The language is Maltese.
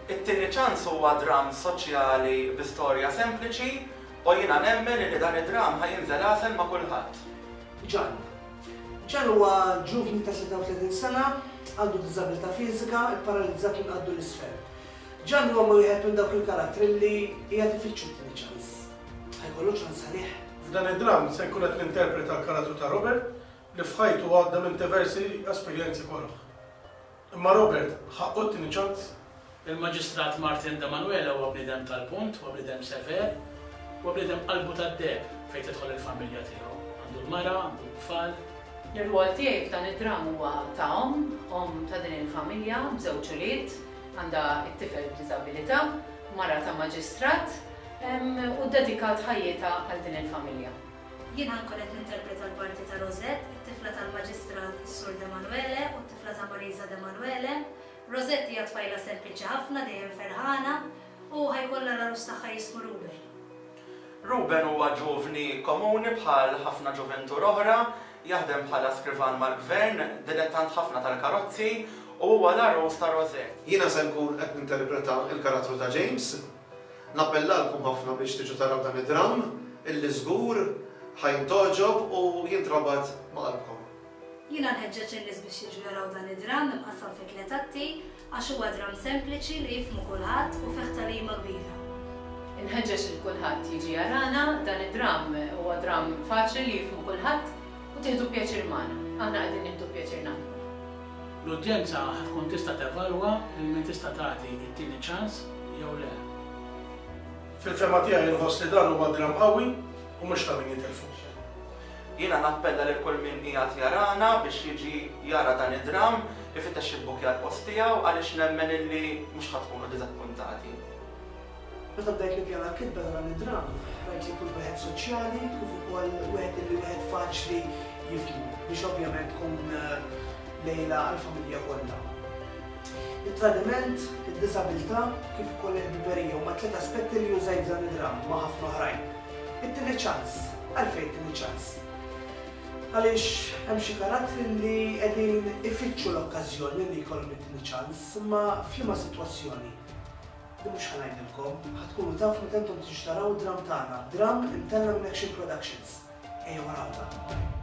It-tieni ċans huwa dram soċjali bi storja sempliċi u jiena nemmen li dan id-dram ħajinżel għasel ma' kulħadd. Ġan huwa ġuvni ta' 33 sena, għandu diżabilità fiżika, paralizzat minn qaddu l-isfel. Ġan huwa wieħed minn dawk il-karattri li qiegħed ifittxu t-tieni ċans. Ħajkollu ċans għalih. F'dan id-dram se nkun qed ninterpreta l-karattru ta' Robert li f'ħajtu għadda minn diversi esperjenzi korroħ. Imma Robert ħaqqu t-tieni ċans? Il-Maġistrat Martin De Manuele huwa bniedem tal-punt, huwa bniedem sever, huwa bniedem qalbu tad-deb fejn tidħol il-familja tiegħu. Għandu l-mara, għandu l-tfal. Ir-rwol tiegħi f'dan id-dram huwa ta' om ta' din il-familja, b'żewġ ulied, għandha t-tifel b'diżabilità, mara ta' maġistrat u dedikat ħajjita għal din il-familja. Jien ħankun qed ninterpreta l-parti ta' Rosette, it-tifla tal-Maġistrat Sur De Manuele u t-tifla ta' Marisa De Manuele. Rosette hija tfajla sempliċi ħafna dejjem ferħana u ħajkollha l-arus tagħha jismu Ruben. Ruben huwa ġuvni komuni bħal ħafna ġuventur oħra, jaħdem bħala skrivan mal-gvern, dilettant ħafna tal-karozzi u huwa l-arus ta' Rosette. Jiena se nkun qed ninterpreta l-karattru ta' James. Nappellalkom ħafna biex tiġu taraw dan id-dram, illi żgur ħajntoġob u jintrabat ma' qalbkom. Jiena nħeġġeġ in-nies biex jiġu jaraw dan id-dram imqassam fi tliet atti għax huwa dram sempliċi li jifhmu kulħadd u fih tagħlima kbira. Inħeġġeġ li kulħadd jiġi jarana, dan id-dram huwa dram faċli li jifhmu kulħadd u tieħdu pjaċir magħna. Aħna qegħdin nieħdu pjaċir nagħmlu. L-udjenza tkun tista' tevalwa lil min tista' tagħti t-tieni ċans jew le. Fil-fema tiegħi inħoss li dan huwa dram qawwi u mhux ta' min jitilfu. Jiena nappella lil kull min qiegħed jarana biex jiġi jara dan id-dram, ifittex il-bukja l-post tiegħu għaliex nemmen illi mhux ħadkunu diżappuntati. Meta bdejt nippjana l-kitba ta' dan id-dram, rajt li kull wieħed soċjali, kif ukoll wieħed li wieħed faċli jifhmu biex ovvjament tkun lejla għall-familja kollha. Il-tradiment, id-diżabilità, kif ukoll il-biberija huma tliet aspetti li użajt dan id-dram ma' ħafna oħrajn. It-tieni ċans, għalfejn tieni ċans. Għaliex hemm xi karattri li qegħdin ifittxu l-okkażjoni li jkollhom it-tieni ċans, imma f'liema sitwazzjoni. Din mhux ħanajdilkom, ħadkunu tafu meta intom tiġu taraw id-dram tagħna, dram imtenna minn Action Productions. Ejja warawna.